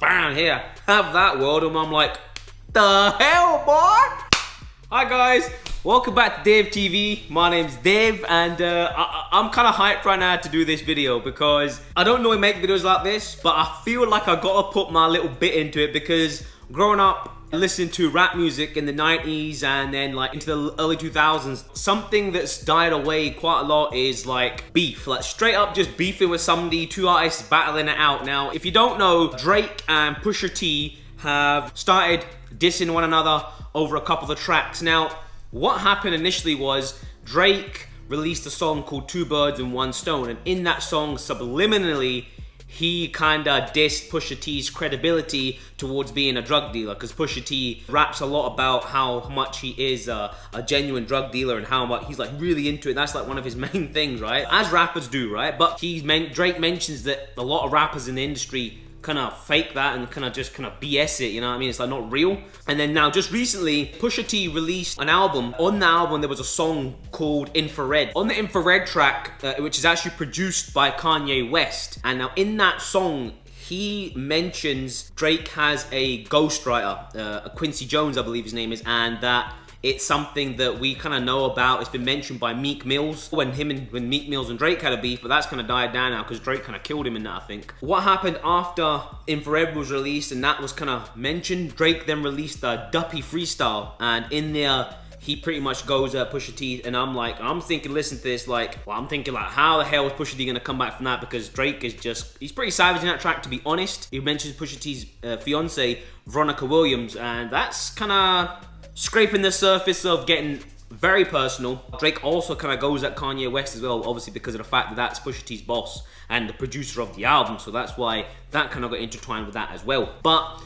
bam, here, have that world. And I'm like, the hell, boy? Hi guys, welcome back to DevTV. My name's Dev, and I'm kind of hyped right now to do this video because I don't normally make videos like this, but I feel like I gotta put my little bit into it because growing up, listening to rap music in the 90s and then like into the early 2000s, something that's died away quite a lot is like beef, like straight up just beefing with somebody, two artists battling it out. Now, if you don't know, Drake and Pusha T have started dissing one another over a couple of tracks. Now, what happened initially was Drake released a song called Two Birds and One Stone, and in that song, subliminally, he kinda dissed Pusha T's credibility towards being a drug dealer, because Pusha T raps a lot about how much he is a genuine drug dealer and how much he's like really into it. That's like one of his main things, right? As rappers do, right? But Drake mentions that a lot of rappers in the industry kind of fake that and kind of BS it, you know what I mean? It's like not real. And then now just recently, Pusha T released an album. On the album, there was a song called Infrared. On the Infrared track, which is actually produced by Kanye West. And now in that song, he mentions Drake has a ghostwriter, Quincy Jones, I believe his name is, and that it's something that we kind of know about. It's been mentioned by Meek Mills when Meek Mills and Drake had a beef, but that's kind of died down now because Drake kind of killed him in that, I think. What happened after Infrared was released and that was kind of mentioned, Drake then released the Duppy Freestyle, and in there, he pretty much goes Pusha T, and I'm thinking, listen to this, I'm thinking how the hell is Pusha T gonna come back from that? Because Drake is he's pretty savage in that track, to be honest. He mentions Pusha T's fiance, Veronica Williams, and that's kind of scraping the surface of getting very personal. Drake also kind of goes at Kanye West as well, obviously because of the fact that that's Pusha T's boss and the producer of the album, so that's why that kind of got intertwined with that as well. But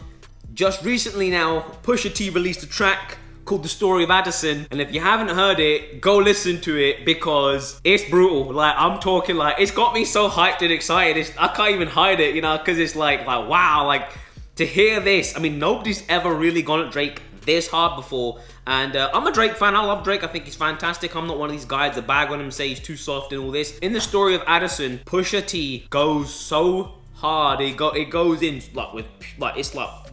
just recently now, Pusha T released a track called The Story of Adidon, and if you haven't heard it, go listen to it because it's brutal. Like, I'm talking it's got me so hyped and excited, I can't even hide it, you know, because it's like wow, to hear this. I mean, nobody's ever really gone at Drake this hard before, and I'm a Drake fan. I love Drake. I think he's fantastic. I'm not one of these guys that bag on him, say he's too soft and all this. In The Story of Adidon, Pusha T goes so hard. It goes in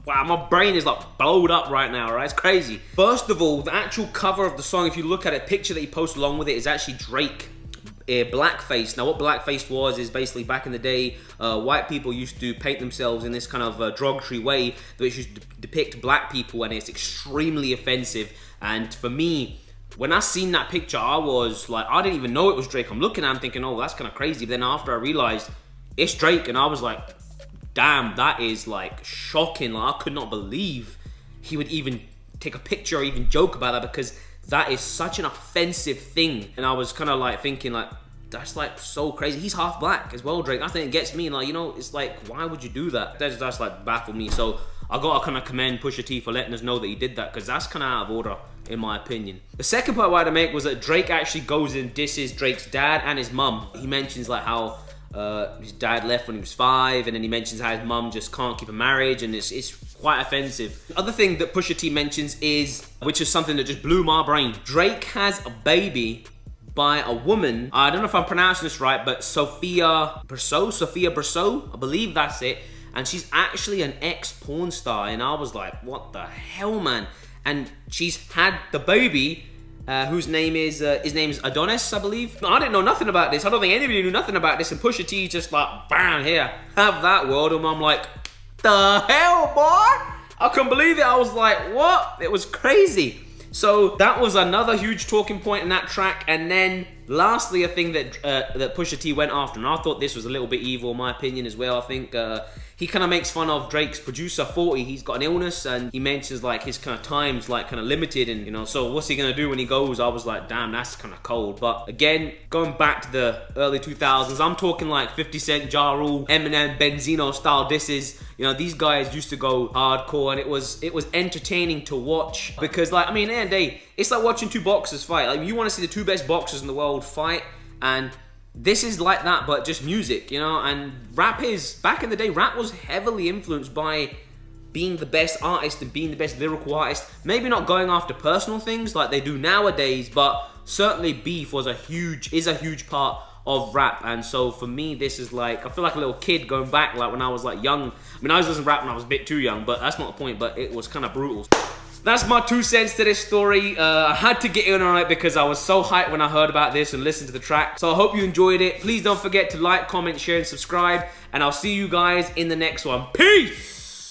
wow, my brain is blowed up right now, right? It's crazy. First of all, the actual cover of the song, if you look at it, picture that he posts along with it is actually Drake blackface. Now what blackface was is basically back in the day, white people used to paint themselves in this kind of derogatory way which used to depict black people, and it's extremely offensive. And for me, when I seen that picture, I was like, I didn't even know it was Drake. I'm looking at him thinking, oh, that's kind of crazy. But then after I realized it's Drake, and I was like, damn, that is shocking. I could not believe he would even take a picture or even joke about that, because that is such an offensive thing. And I was kind of thinking that's so crazy. He's half black as well, Drake. I think it gets me, it's why would you do that? That's baffled me. So I gotta kind of commend Pusha T for letting us know that he did that, because that's kind of out of order in my opinion. The second point I wanted to make was that Drake actually goes and disses Drake's dad and his mum. He mentions how his dad left when he was 5, and then he mentions how his mum just can't keep a marriage, and it's quite offensive. The other thing that Pusha T mentions is, which is something that just blew my brain, Drake has a baby by a woman, I don't know if I'm pronouncing this right, but Sophia Brasso, I believe that's it, and she's actually an ex-porn star, and I was like, what the hell, man? And she's had the baby, whose name is Adonis, I believe. I didn't know nothing about this. I don't think anybody knew nothing about this, and Pusha T just bam, here, have that world, and I'm like, the hell, boy? I couldn't believe it. I was like, what? It was crazy. So that was another huge talking point in that track. And then lastly, a thing that Pusha T went after, and I thought this was a little bit evil in my opinion as well. I think he kind of makes fun of Drake's producer 40. He's got an illness, and he mentions his kind of time's kind of limited, and so what's he gonna do when he goes? I was like, damn, that's kind of cold. But again, going back to the early 2000s, I'm talking 50 Cent, Ja Rule, Eminem, Benzino style disses. These guys used to go hardcore, and it was entertaining to watch, because at the end of the day, it's like watching two boxers fight. You want to see the two best boxers in the world fight, and this is like that, but just music, and back in the day, rap was heavily influenced by being the best artist and being the best lyrical artist. Maybe not going after personal things like they do nowadays, but certainly beef is a huge part of rap. And so for me, this is like, I feel like a little kid going back, like when I was like young. I mean, I was listening to rap when I was a bit too young, but that's not the point, but it was kind of brutal. That's my 2 cents to this story. I had to get in on it because I was so hyped when I heard about this and listened to the track. So I hope you enjoyed it. Please don't forget to like, comment, share, and subscribe. And I'll see you guys in the next one. Peace!